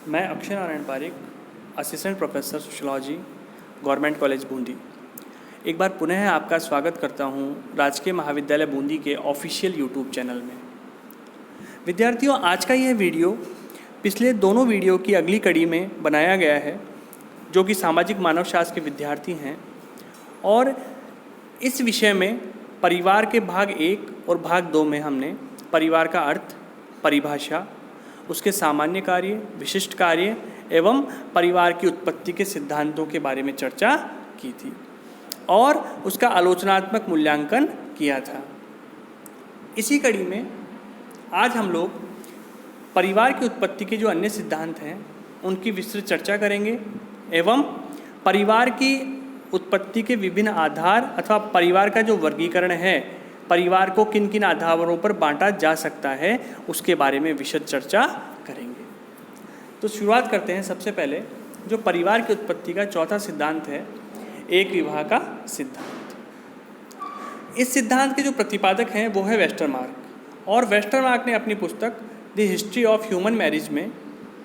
मैं Akshay Narayan Pareek, assistant professor sociology, government college Bundi. एक बार पुनः आपका स्वागत करता हूं राजकीय महाविद्यालय बूंदी के ऑफिशियल यूट्यूब चैनल में। विद्यार्थियों, आज का यह वीडियो पिछले दोनों वीडियो की अगली कड़ी में बनाया गया है, जो कि सामाजिक मानव शास्त्र के विद्यार्थी हैं, और इस विषय में परिवार के भाग 1 और भाग 2 में हमने परिवार का अर्थ, परिभाषा, उसके सामान्य कार्य, विशिष्ट कार्य एवं परिवार की उत्पत्ति के सिद्धांतों के बारे में चर्चा की थी और उसका आलोचनात्मक मूल्यांकन किया था। इसी कड़ी में आज हम लोग परिवार की उत्पत्ति के जो अन्य सिद्धांत हैं उनकी विस्तृत चर्चा करेंगे एवं परिवार की उत्पत्ति के विभिन्न आधार अथवा परिवार का जो वर्गीकरण है, परिवार को किन किन आधारों पर बांटा जा सकता है, उसके बारे में विशद चर्चा करेंगे। तो शुरुआत करते हैं। सबसे पहले जो परिवार की उत्पत्ति का चौथा सिद्धांत है, एक विवाह का सिद्धांत। इस सिद्धांत के जो प्रतिपादक हैं वो है वेस्टरमार्क, और वेस्टरमार्क ने अपनी पुस्तक the history of human marriage में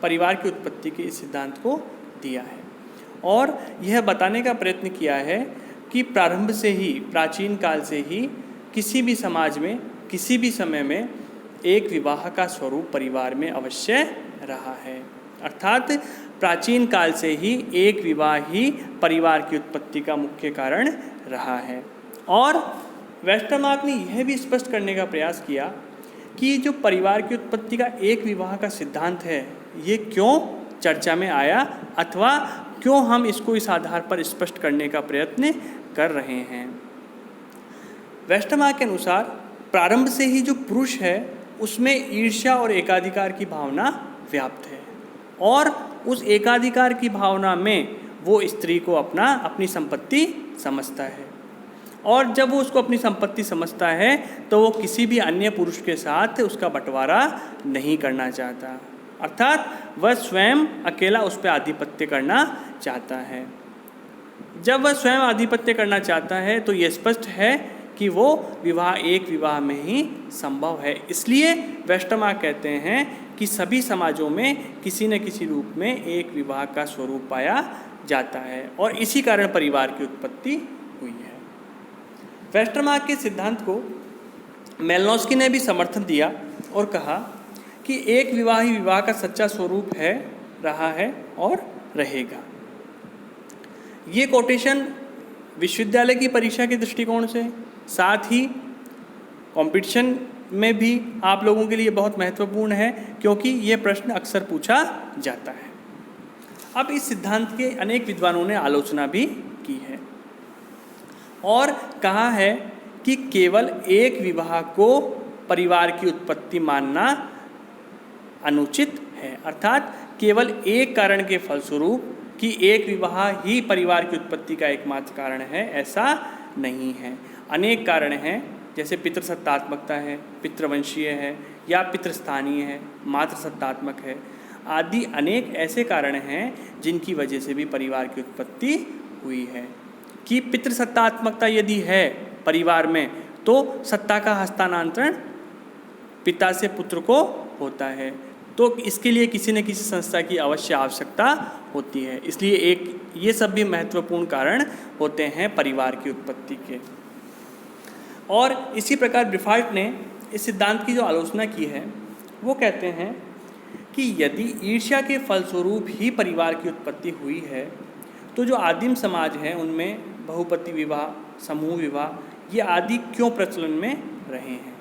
परिवार की उत्पत्ति के इस सिद्धांत को दिया है और यह बताने का प्रयत्न किया है कि प्रारंभ से ही, प्राचीन काल से ही किसी भी समाज में किसी भी समय में एक विवाह का स्वरूप परिवार में अवश्य रहा है। अर्थात प्राचीन काल से ही एक विवाह ही परिवार की उत्पत्ति का मुख्य कारण रहा है। और वेस्टरमार्क ने यह भी स्पष्ट करने का प्रयास किया कि जो परिवार की उत्पत्ति का एक विवाह का सिद्धांत है, ये क्यों चर्चा में आया अथवा क्यों हम इसको इस आधार पर स्पष्ट करने का प्रयत्न कर रहे हैं। वेस्टरमार्क के अनुसार प्रारंभ से ही जो पुरुष है उसमें ईर्ष्या और एकाधिकार की भावना व्याप्त है, और उस एकाधिकार की भावना में वो स्त्री को अपनी संपत्ति समझता है, और जब वो उसको अपनी संपत्ति समझता है तो वो किसी भी अन्य पुरुष के साथ उसका बंटवारा नहीं करना चाहता। अर्थात वह स्वयं अकेला उस पर आधिपत्य करना चाहता है। जब वह स्वयं आधिपत्य करना चाहता है तो ये स्पष्ट है कि वो विवाह एक विवाह में ही संभव है। इसलिए वेस्टरमार्क कहते हैं कि सभी समाजों में किसी न किसी रूप में एक विवाह का स्वरूप पाया जाता है और इसी कारण परिवार की उत्पत्ति हुई है। वेस्टरमार्क के सिद्धांत को मेलनोस्की ने भी समर्थन दिया और कहा कि एक विवाह ही विवाह का सच्चा स्वरूप है, रहा है और रहेगा। ये कोटेशन विश्वविद्यालय की परीक्षा के दृष्टिकोण से, साथ ही कंपटीशन में भी आप लोगों के लिए बहुत महत्वपूर्ण है, क्योंकि ये प्रश्न अक्सर पूछा जाता है। अब इस सिद्धांत के अनेक विद्वानों ने आलोचना भी की है और कहा है कि केवल एक विवाह को परिवार की उत्पत्ति मानना अनुचित है। अर्थात केवल एक कारण के फलस्वरूप कि एक विवाह ही परिवार की उत्पत्ति का एकमात्र कारण है, ऐसा नहीं है। अनेक कारण हैं, जैसे पितृसत्तात्मकता है, पितृवंशीय है या पितृस्थानीय है, मातृसत्तात्मक है, आदि अनेक ऐसे कारण हैं जिनकी वजह से भी परिवार की उत्पत्ति हुई है। कि पितृसत्तात्मकता यदि है परिवार में तो सत्ता का हस्तांतरण पिता से पुत्र को होता है, तो इसके लिए किसी न किसी संस्था की अवश्य आवश्यकता होती है। इसलिए ये सब भी महत्वपूर्ण कारण होते हैं परिवार की उत्पत्ति के। और इसी प्रकार ब्रिफाल्ट ने इस सिद्धांत की जो आलोचना की है वो कहते हैं कि यदि ईर्ष्या के फलस्वरूप ही परिवार की उत्पत्ति हुई है तो जो आदिम समाज है उनमें बहुपति विवाह, समूह विवाह, ये आदि क्यों प्रचलन में रहे हैं।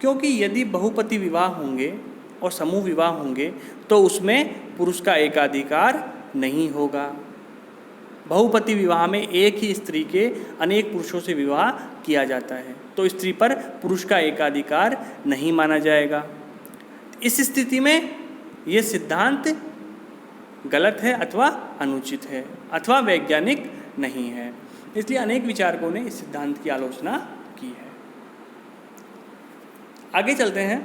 क्योंकि यदि बहुपति विवाह होंगे और समूह विवाह होंगे तो उसमें पुरुष का एकाधिकार नहीं होगा। बहुपति विवाह में एक ही स्त्री के अनेक पुरुषों से विवाह किया जाता है, तो स्त्री पर पुरुष का एकाधिकार नहीं माना जाएगा। इस स्थिति में ये सिद्धांत गलत है अथवा अनुचित है अथवा वैज्ञानिक नहीं है। इसलिए अनेक विचारकों ने इस सिद्धांत की आलोचना की है। आगे चलते हैं।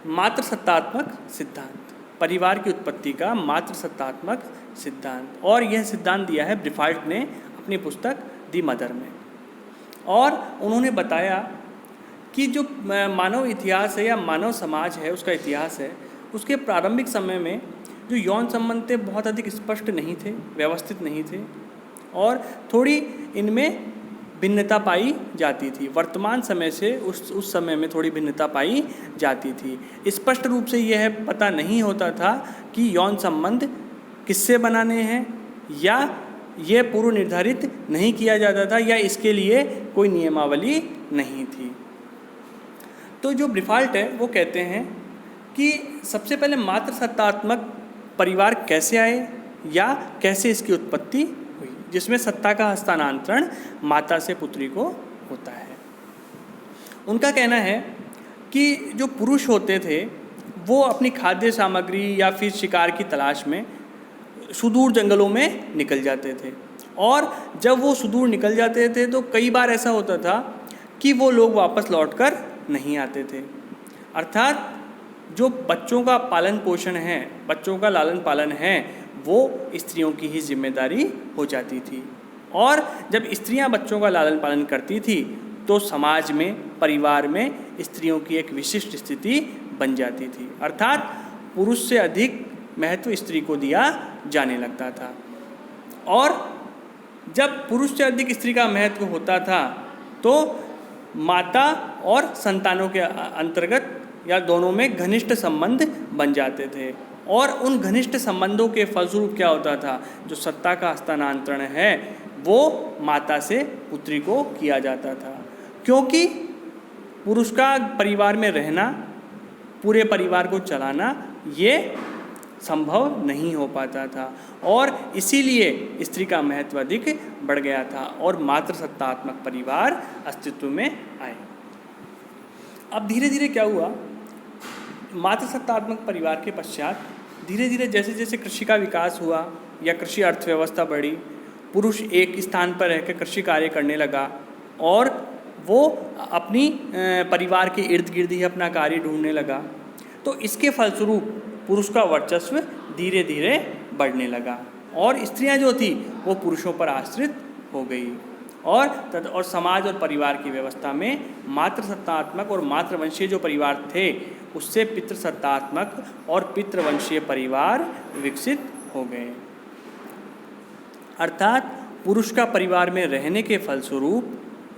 मातृसत्तात्मक सिद्धांत, परिवार की उत्पत्ति का मातृसत्तात्मक सिद्धांत, और यह सिद्धांत दिया है ब्रिफाल्ट ने अपनी पुस्तक दी मदर में। और उन्होंने बताया कि जो मानव इतिहास है या मानव समाज है, उसका इतिहास है, उसके प्रारंभिक समय में जो यौन संबंध थे बहुत अधिक स्पष्ट नहीं थे, व्यवस्थित नहीं थे और थोड़ी इनमें भिन्नता पाई जाती थी। वर्तमान समय से उस समय में थोड़ी भिन्नता पाई जाती थी। स्पष्ट रूप से यह पता नहीं होता था कि यौन संबंध किससे बनाने हैं या ये पूर्व निर्धारित नहीं किया जाता था या इसके लिए कोई नियमावली नहीं थी। तो जो ब्रिफाल्ट है वो कहते हैं कि सबसे पहले मातृ सत्तात्मक परिवार कैसे आए या कैसे इसकी उत्पत्ति हुई, जिसमें सत्ता का हस्तांतरण माता से पुत्री को होता है। उनका कहना है कि जो पुरुष होते थे वो अपनी खाद्य सामग्री या फिर शिकार की तलाश में सुदूर जंगलों में निकल जाते थे और जब वो सुदूर निकल जाते थे तो कई बार ऐसा होता था कि वो लोग वापस लौटकर नहीं आते थे। अर्थात जो बच्चों का पालन पोषण है, बच्चों का लालन पालन है, वो स्त्रियों की ही जिम्मेदारी हो जाती थी और जब स्त्रियां बच्चों का लालन पालन करती थी तो समाज में, परिवार में स्त्रियों की एक विशिष्ट स्थिति बन जाती थी। अर्थात पुरुष से अधिक महत्व स्त्री को दिया जाने लगता था और जब पुरुष से अधिक स्त्री का महत्व होता था तो माता और संतानों के अंतर्गत या दोनों में घनिष्ठ संबंध बन जाते थे और उन घनिष्ठ संबंधों के फलस्वरूप क्या होता था, जो सत्ता का हस्तांतरण है वो माता से पुत्री को किया जाता था, क्योंकि पुरुष का परिवार में रहना, पूरे परिवार को चलाना ये संभव नहीं हो पाता था और इसीलिए स्त्री का महत्व अधिक बढ़ गया था और मातृसत्तात्मक परिवार अस्तित्व में आए। अब धीरे धीरे क्या हुआ, मातृसत्तात्मक परिवार के पश्चात धीरे धीरे जैसे जैसे कृषि का विकास हुआ या कृषि अर्थव्यवस्था बढ़ी, पुरुष एक स्थान पर रहकर कृषि कार्य करने लगा और वो अपनी परिवार के इर्द गिर्द ही अपना कार्य ढूंढने लगा। तो इसके फलस्वरूप पुरुष का वर्चस्व धीरे धीरे बढ़ने लगा और स्त्रियां जो थी वो पुरुषों पर आश्रित हो गई और समाज और परिवार की व्यवस्था में मातृसत्तात्मक और मातृवंशीय जो परिवार थे उससे पितृसत्तात्मक और पितृवंशीय परिवार विकसित हो गए। अर्थात पुरुष का परिवार में रहने के फलस्वरूप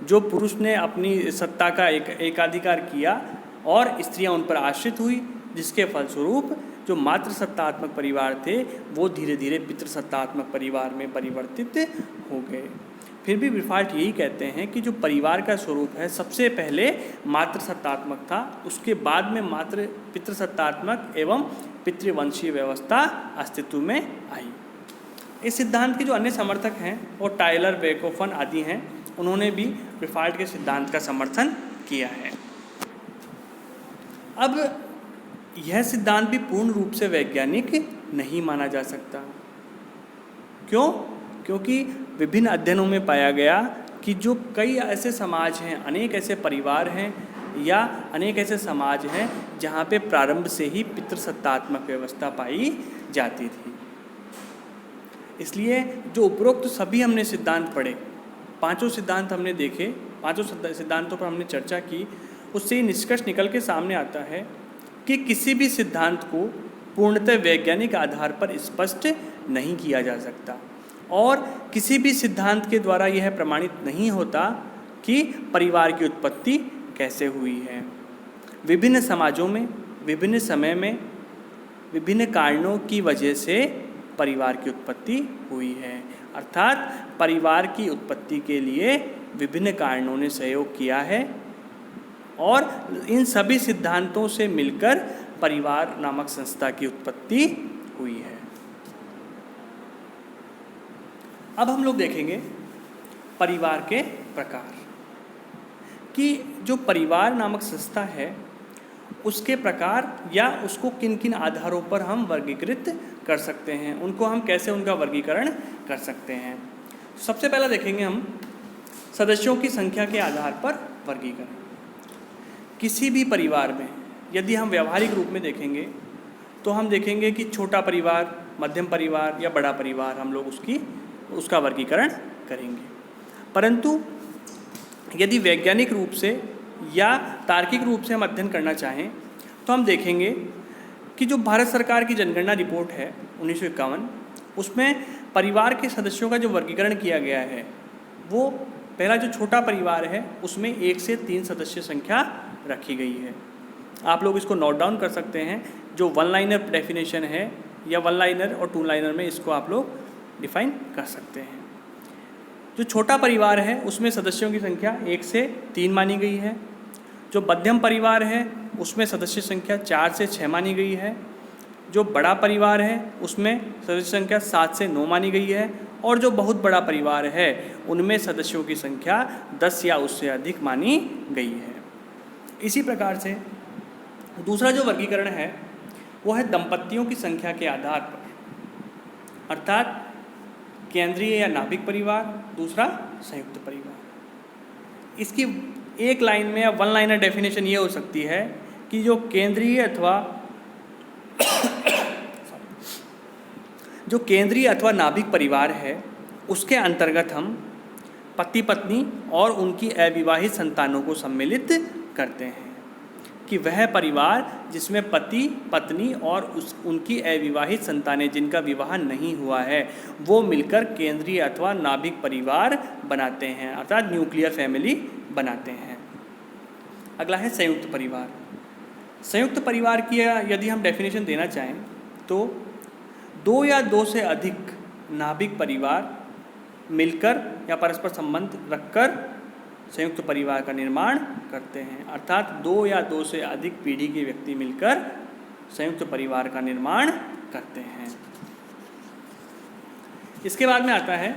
जो पुरुष ने अपनी सत्ता का एकाधिकार किया और स्त्रियां उन पर आश्रित हुई, जिसके फलस्वरूप जो मातृसत्तात्मक परिवार थे वो धीरे धीरे पितृसत्तात्मक परिवार में परिवर्तित हो गए। फिर भी ब्रिफाल्ट यही कहते हैं कि जो परिवार का स्वरूप है सबसे पहले मातृसत्तात्मक था, उसके बाद में पितृसत्तात्मक एवं पितृवंशीय व्यवस्था अस्तित्व में आई। इस सिद्धांत के जो अन्य समर्थक हैं वो टायलर, बेकोफन आदि हैं, उन्होंने भी ब्रिफाल्ट के सिद्धांत का समर्थन किया है। अब यह सिद्धांत भी पूर्ण रूप से वैज्ञानिक नहीं माना जा सकता। क्यों? क्योंकि विभिन्न अध्ययनों में पाया गया कि जो कई ऐसे समाज हैं, अनेक ऐसे परिवार हैं या अनेक ऐसे समाज हैं जहाँ पे प्रारंभ से ही पितृसत्तात्मक व्यवस्था पाई जाती थी। इसलिए जो उपरोक्त सभी हमने सिद्धांत पढ़े, पांचों सिद्धांत हमने देखे, पांचों सिद्धांतों पर हमने चर्चा की, उससे ये निष्कर्ष निकल के सामने आता है कि किसी भी सिद्धांत को पूर्णतः वैज्ञानिक आधार पर स्पष्ट नहीं किया जा सकता और किसी भी सिद्धांत के द्वारा यह प्रमाणित नहीं होता कि परिवार की उत्पत्ति कैसे हुई है। विभिन्न समाजों में, विभिन्न समय में, विभिन्न कारणों की वजह से परिवार की उत्पत्ति हुई है। अर्थात परिवार की उत्पत्ति के लिए विभिन्न कारणों ने सहयोग किया है और इन सभी सिद्धांतों से मिलकर परिवार नामक संस्था की उत्पत्ति हुई है। अब हम लोग देखेंगे परिवार के प्रकार कि जो परिवार नामक संस्था है उसके प्रकार या उसको किन किन आधारों पर हम वर्गीकृत कर सकते हैं, उनको हम कैसे उनका वर्गीकरण कर सकते हैं। सबसे पहला देखेंगे हम सदस्यों की संख्या के आधार पर वर्गीकरण। किसी भी परिवार में यदि हम व्यवहारिक रूप में देखेंगे तो हम देखेंगे कि छोटा परिवार, मध्यम परिवार या बड़ा परिवार हम लोग उसका वर्गीकरण करेंगे। परंतु यदि वैज्ञानिक रूप से या तार्किक रूप से हम अध्ययन करना चाहें तो हम देखेंगे कि जो भारत सरकार की जनगणना रिपोर्ट है 1951, उसमें परिवार के सदस्यों का जो वर्गीकरण किया गया है, वो पहला जो छोटा परिवार है उसमें 1 से 3 सदस्य संख्या रखी गई है। आप लोग इसको नोट डाउन कर सकते हैं। जो वन लाइनर डेफिनेशन है या वन लाइनर और टू लाइनर में इसको आप लोग डिफाइन कर सकते हैं। जो छोटा परिवार है उसमें सदस्यों की संख्या 1 से 3 मानी गई है। जो मध्यम परिवार है उसमें सदस्य संख्या 4 से 6 मानी गई है। जो बड़ा परिवार है उसमें सदस्य संख्या 7 से 9 मानी गई है। और जो बहुत बड़ा परिवार है उनमें सदस्यों की संख्या 10 या उससे अधिक मानी गई है। इसी प्रकार से दूसरा जो वर्गीकरण है वो है दंपतियों की संख्या के आधार पर, अर्थात केंद्रीय या नाभिक परिवार, दूसरा संयुक्त परिवार। इसकी एक लाइन में या वन लाइनर डेफिनेशन ये हो सकती है कि जो केंद्रीय अथवा नाभिक परिवार है उसके अंतर्गत हम पति पत्नी और उनकी अविवाहित संतानों को सम्मिलित करते हैं, कि वह परिवार जिसमें पति पत्नी और उनकी अविवाहित संतानें जिनका विवाह नहीं हुआ है वो मिलकर केंद्रीय अथवा नाभिक परिवार बनाते हैं, अर्थात न्यूक्लियर फैमिली बनाते हैं। अगला है संयुक्त परिवार। संयुक्त परिवार की यदि हम डेफिनेशन देना चाहें तो 2 या 2 से अधिक नाभिक परिवार मिलकर या परस्पर संबंध रखकर संयुक्त परिवार का निर्माण करते हैं, अर्थात 2 या 2 से अधिक पीढ़ी के व्यक्ति मिलकर संयुक्त परिवार का निर्माण करते हैं। इसके बाद में आता है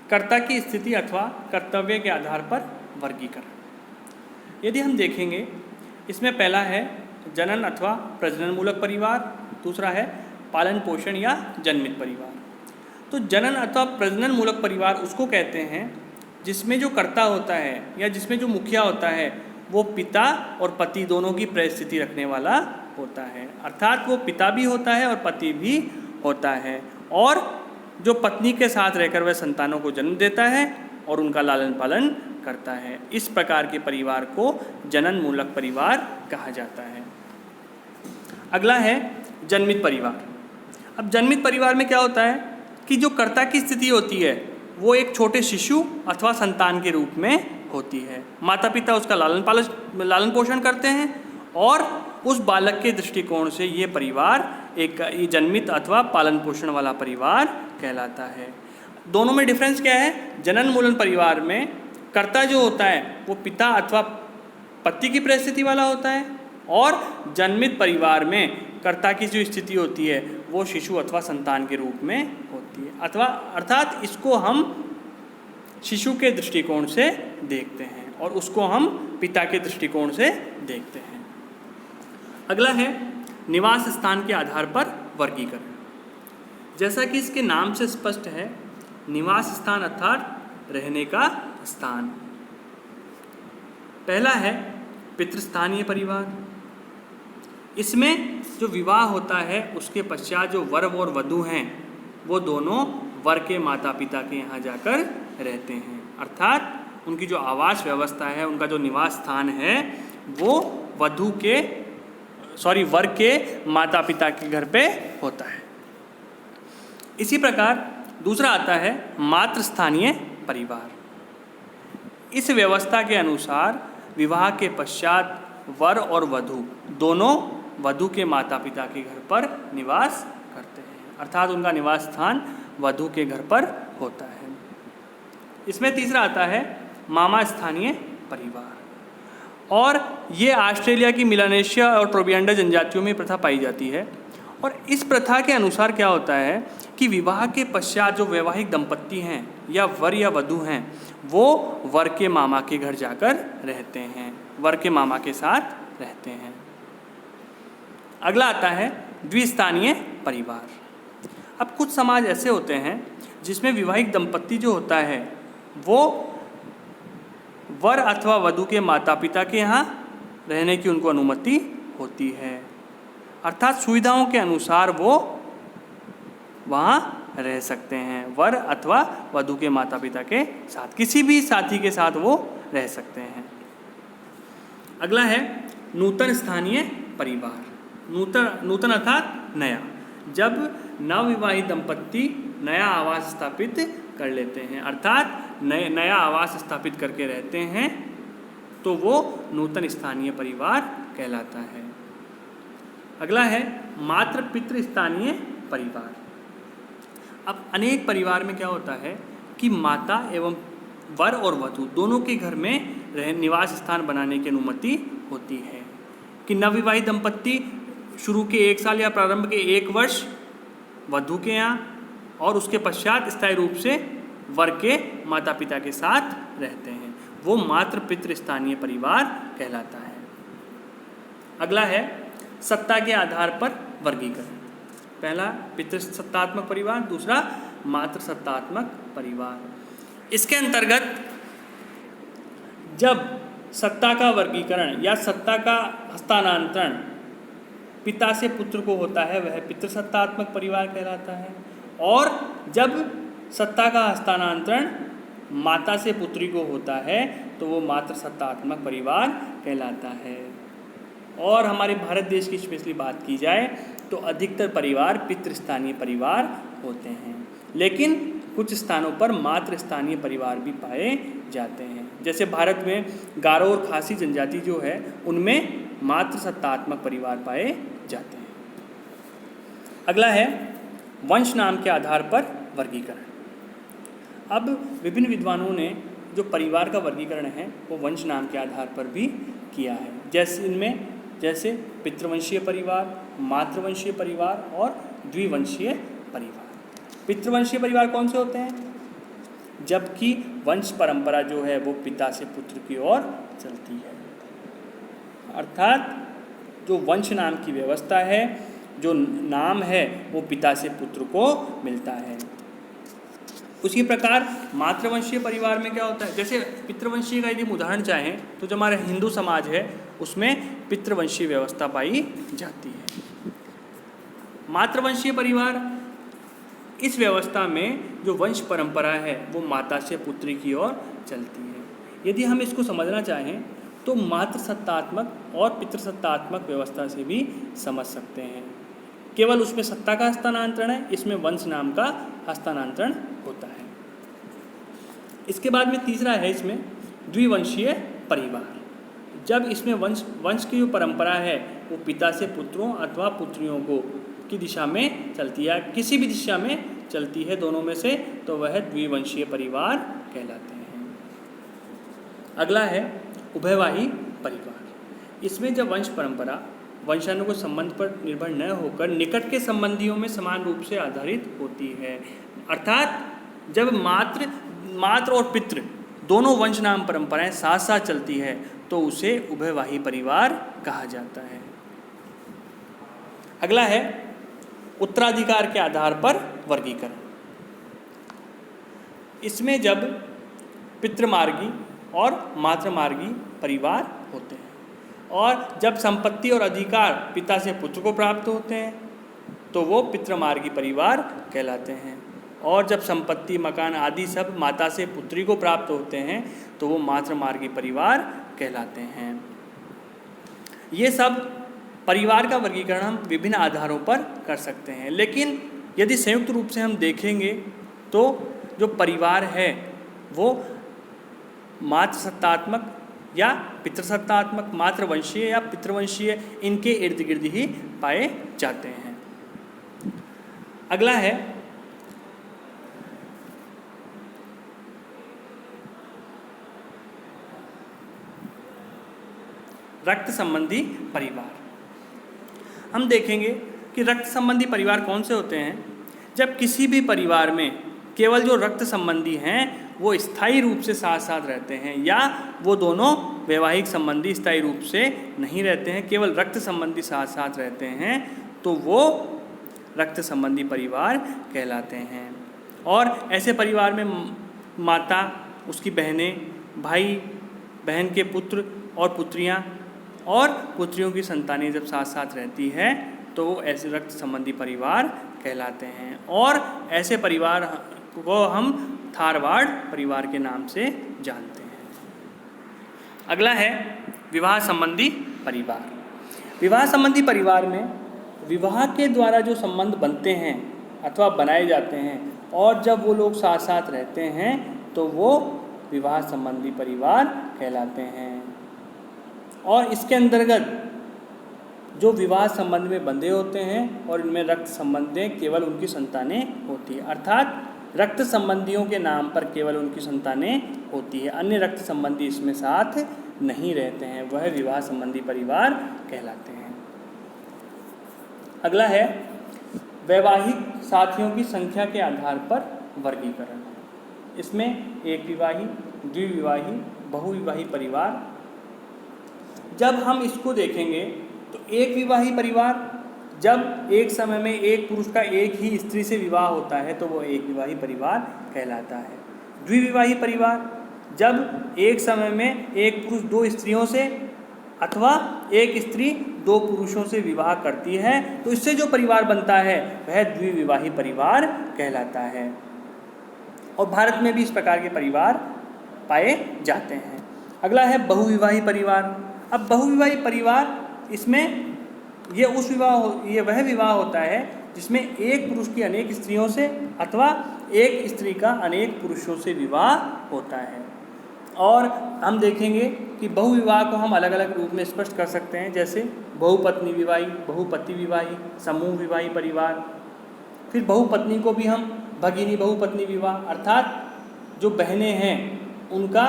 कर्ता की स्थिति अथवा कर्तव्य के आधार पर वर्गीकरण। यदि हम देखेंगे इसमें पहला है जनन अथवा प्रजनन मूलक परिवार, दूसरा है पालन पोषण या जन्मित परिवार। तो जनन अथवा प्रजनन मूलक परिवार उसको कहते हैं जिसमें जो कर्ता होता है या जिसमें जो मुखिया होता है वो पिता और पति दोनों की परिस्थिति रखने वाला होता है, अर्थात वो पिता भी होता है और पति भी होता है, और जो पत्नी के साथ रहकर वह संतानों को जन्म देता है और उनका लालन पालन करता है। इस प्रकार के परिवार को जनन मूलक परिवार कहा जाता है। अगला है जन्मित परिवार। अब जन्मित परिवार में क्या होता है कि जो कर्ता की स्थिति होती है वो एक छोटे शिशु अथवा संतान के रूप में होती है। माता पिता उसका लालन पोषण करते हैं और उस बालक के दृष्टिकोण से ये परिवार एक जन्मित अथवा पालन पोषण वाला परिवार कहलाता है। दोनों में डिफरेंस क्या है? जनन मूलन परिवार में कर्ता जो होता है वो पिता अथवा पति की परिस्थिति वाला होता है, और जन्मित परिवार में कर्ता की जो स्थिति होती है वो शिशु अथवा संतान के रूप में होती है, अथवा अर्थात इसको हम शिशु के दृष्टिकोण से देखते हैं और उसको हम पिता के दृष्टिकोण से देखते हैं। अगला है निवास स्थान के आधार पर वर्गीकरण। जैसा कि इसके नाम से स्पष्ट है, निवास स्थान अर्थात रहने का स्थान। पहला है पितृस्थानीय परिवार। इसमें जो विवाह होता है उसके पश्चात जो वर और वधू हैं वो दोनों वर के माता पिता के यहाँ जाकर रहते हैं, अर्थात उनकी जो आवास व्यवस्था है, उनका जो निवास स्थान है वो वर के माता पिता के घर पे होता है। इसी प्रकार दूसरा आता है मातृस्थानीय परिवार। इस व्यवस्था के अनुसार विवाह के पश्चात वर और वधू दोनों वधू के माता पिता के घर पर निवास करते हैं, अर्थात उनका निवास स्थान वधू के घर पर होता है। इसमें तीसरा आता है मामा स्थानीय परिवार, और ये ऑस्ट्रेलिया की मिलानेशिया और ट्रोबिएंडा जनजातियों में प्रथा पाई जाती है। और इस प्रथा के अनुसार क्या होता है कि विवाह के पश्चात जो वैवाहिक दंपत्ति हैं या वर या वधू हैं वो वर के मामा के घर जाकर रहते हैं, वर के मामा के साथ रहते हैं। अगला आता है द्विस्थानीय परिवार। अब कुछ समाज ऐसे होते हैं जिसमें विवाहिक दंपत्ति जो होता है वो वर अथवा वधू के माता पिता के यहाँ रहने की उनको अनुमति होती है, अर्थात सुविधाओं के अनुसार वो वहाँ रह सकते हैं, वर अथवा वधू के माता पिता के साथ, किसी भी साथी के साथ वो रह सकते हैं। अगला है नूतन स्थानीय परिवार। नूतन अर्थात नया। जब नवविवाहित दंपत्ति नया आवास स्थापित कर लेते हैं, अर्थात नया आवास स्थापित करके रहते हैं, तो वो नूतन स्थानीय परिवार कहलाता है। अगला है मातृ पितृ स्थानीय परिवार। अब अनेक परिवार में क्या होता है कि माता एवं वर और वधू दोनों के घर में निवास स्थान बनाने की अनुमति होती है कि नवविवाहित दंपत्ति शुरू के 1 साल या प्रारंभ के 1 वर्ष वधू के यहाँ और उसके पश्चात स्थायी रूप से वर के माता पिता के साथ रहते हैं, वो मातृ पितृ स्थानीय परिवार कहलाता है। अगला है सत्ता के आधार पर वर्गीकरण। पहला पितृसत्तात्मक परिवार, दूसरा मातृ सत्तात्मक परिवार। इसके अंतर्गत जब सत्ता का वर्गीकरण या सत्ता का हस्तांतरण पिता से पुत्र को होता है वह पितृसत्तात्मक परिवार कहलाता है, और जब सत्ता का हस्तांतरण माता से पुत्री को होता है तो वो मातृसत्तात्मक परिवार कहलाता है। और हमारे भारत देश की स्पेशली बात की जाए तो अधिकतर परिवार पितृस्थानीय परिवार होते हैं, लेकिन कुछ स्थानों पर मातृ स्थानीय परिवार भी पाए जाते हैं। जैसे भारत में गारो और खासी जनजाति जो है उनमें मातृसत्तात्मक परिवार पाए जाते हैं। अगला है वंश नाम के आधार पर वर्गीकरण। अब विभिन्न विद्वानों ने जो परिवार का वर्गीकरण है वो वंश नाम के आधार पर भी किया है। जैसे पितृवंशीय परिवार, मातृवंशीय परिवार और द्विवंशीय परिवार। पितृवंशीय परिवार कौन से होते हैं? जबकि वंश परंपरा जो है वो पिता से पुत्र की ओर चलती है, अर्थात जो वंश नाम की व्यवस्था है, जो नाम है वो पिता से पुत्र को मिलता है। उसी प्रकार मातृवंशीय परिवार में क्या होता है, जैसे पितृवंशीय का यदि हम उदाहरण चाहें तो जो हमारे हिंदू समाज है उसमें पितृवंशीय व्यवस्था पाई जाती है। मातृवंशीय परिवार, इस व्यवस्था में जो वंश परंपरा है वो माता से पुत्री की ओर चलती है। यदि हम इसको समझना चाहें तो मातृसत्तात्मक और पितृसत्तात्मक व्यवस्था से भी समझ सकते हैं। केवल उसमें सत्ता का हस्तांतरण है, इसमें वंश नाम का हस्तांतरण होता है। इसके बाद में तीसरा है इसमें द्विवंशीय परिवार। जब इसमें वंश की जो परंपरा है वो पिता से पुत्रों अथवा पुत्रियों को की दिशा में चलती है, किसी भी दिशा में चलती है दोनों में से, तो वह द्विवंशीय परिवार कहलाते हैं। अगला है उभयवाही परिवार। इसमें जब वंश परंपरा वंशानुगत संबंध पर निर्भर न होकर निकट के संबंधियों में समान रूप से आधारित होती है, अर्थात जब मातृ और पितृ दोनों वंश नाम परंपराएं साथ साथ चलती है तो उसे उभयवाही परिवार कहा जाता है। अगला है उत्तराधिकार के आधार पर वर्गीकरण। इसमें जब पितृमार्गी और मातृमार्गी परिवार होते हैं, और जब संपत्ति और अधिकार पिता से पुत्र को प्राप्त होते हैं तो वो पितृमार्गी परिवार कहलाते हैं, और जब संपत्ति मकान आदि सब माता से पुत्री को प्राप्त होते हैं तो वो मातृमार्गी परिवार कहलाते हैं। ये सब परिवार का वर्गीकरण हम विभिन्न आधारों पर कर सकते हैं, लेकिन यदि संयुक्त रूप से हम देखेंगे तो जो परिवार है वो मातृसत्तात्मक या पितृसत्तात्मक, मातृवंशीय या पितृवंशीय, इनके इर्द गिर्द ही पाए जाते हैं। अगला है रक्त संबंधी परिवार। हम देखेंगे कि रक्त संबंधी परिवार कौन से होते हैं। जब किसी भी परिवार में केवल जो रक्त संबंधी हैं वो स्थायी रूप से साथ साथ रहते हैं, या वो दोनों वैवाहिक संबंधी स्थायी रूप से नहीं रहते हैं, केवल रक्त संबंधी साथ साथ रहते हैं, तो वो रक्त संबंधी परिवार कहलाते हैं। और ऐसे परिवार में माता, उसकी बहनें, भाई बहन के पुत्र और पुत्रियां और पुत्रियों की संतानें जब साथ साथ रहती है तो वो ऐसे रक्त संबंधी परिवार कहलाते हैं, और ऐसे परिवार को हम थारवाड़ परिवार के नाम से जानते हैं। अगला है विवाह संबंधी परिवार। विवाह संबंधी परिवार में विवाह के द्वारा जो संबंध बनते हैं अथवा बनाए जाते हैं और जब वो लोग साथ साथ रहते हैं तो वो विवाह संबंधी परिवार कहलाते हैं। और इसके अंतर्गत जो विवाह संबंध में बंधे होते हैं और इनमें रक्त संबंधें केवल उनकी संतानें होती है, अर्थात रक्त संबंधियों के नाम पर केवल उनकी संतानें होती है, अन्य रक्त संबंधी इसमें साथ नहीं रहते हैं, वह विवाह संबंधी परिवार कहलाते हैं। अगला है वैवाहिक साथियों की संख्या के आधार पर वर्गीकरण। इसमें एक विवाही, द्विविवाही, बहुविवाही परिवार। जब हम इसको देखेंगे तो एक विवाही परिवार, जब एक समय में एक पुरुष का एक ही स्त्री से विवाह होता है तो वो एक विवाही परिवार कहलाता है। द्विविवाही परिवार, जब एक समय में एक पुरुष दो स्त्रियों से अथवा एक स्त्री दो पुरुषों से विवाह करती है तो इससे जो परिवार बनता है वह द्विविवाही परिवार कहलाता है। और भारत में भी इस प्रकार के परिवार पाए जाते हैं। अगला है बहुविवाही परिवार। अब बहुविवाही परिवार, इसमें ये वह विवाह होता है जिसमें एक पुरुष की अनेक स्त्रियों से अथवा एक स्त्री का अनेक पुरुषों से विवाह होता है। और हम देखेंगे कि बहुविवाह को हम अलग अलग रूप में स्पष्ट कर सकते हैं, जैसे बहुपत्नी विवाही, बहुपति विवाही, समूह विवाही परिवार। फिर बहुपत्नी को भी हम भगिनी बहुपत्नी विवाह, अर्थात जो बहनें हैं उनका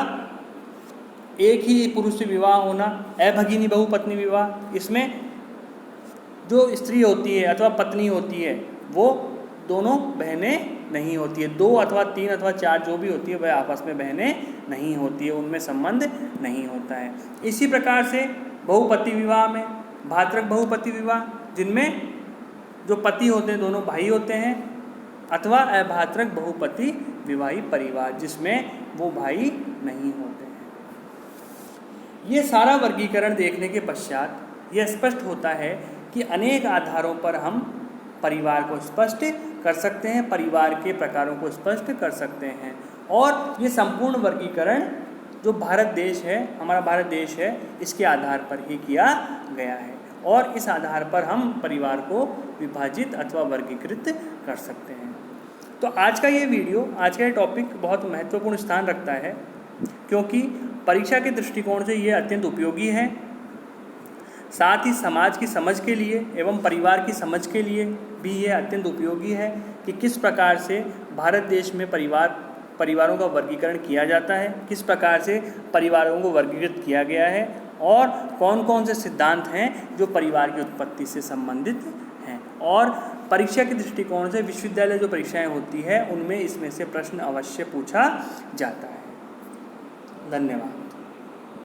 एक ही पुरुष से विवाह होना, अभगिनी बहुपत्नी विवाह। इसमें जो स्त्री होती है अथवा पत्नी होती है वो दोनों बहनें नहीं होती है, दो अथवा तीन अथवा चार जो भी होती है वह आपस में बहनें नहीं होती है, उनमें संबंध नहीं होता है। इसी प्रकार से बहुपति विवाह में भातृक बहुपति विवाह, जिनमें जो पति होते हैं दोनों भाई होते हैं, अथवा अभातृक बहुपति विवाही परिवार जिसमें वो भाई नहीं होते हैं। ये सारा वर्गीकरण देखने के पश्चात यह स्पष्ट होता है कि अनेक आधारों पर हम परिवार को स्पष्ट कर सकते हैं, परिवार के प्रकारों को स्पष्ट कर सकते हैं। और ये संपूर्ण वर्गीकरण जो भारत देश है, हमारा भारत देश है, इसके आधार पर ही किया गया है और इस आधार पर हम परिवार को विभाजित अथवा वर्गीकृत कर सकते हैं। तो आज का ये वीडियो, आज का ये टॉपिक बहुत महत्वपूर्ण स्थान रखता है क्योंकि परीक्षा के दृष्टिकोण से ये अत्यंत उपयोगी है, साथ ही समाज की समझ के लिए एवं परिवार की समझ के लिए भी ये अत्यंत उपयोगी है कि किस प्रकार से भारत देश में परिवारों का वर्गीकरण किया जाता है, किस प्रकार से परिवारों को वर्गीकृत किया गया है और कौन कौन से सिद्धांत हैं जो परिवार की उत्पत्ति से संबंधित हैं। और परीक्षा के दृष्टिकोण से विश्वविद्यालय जो परीक्षाएं होती है उनमें इसमें से प्रश्न अवश्य पूछा जाता है। धन्यवाद।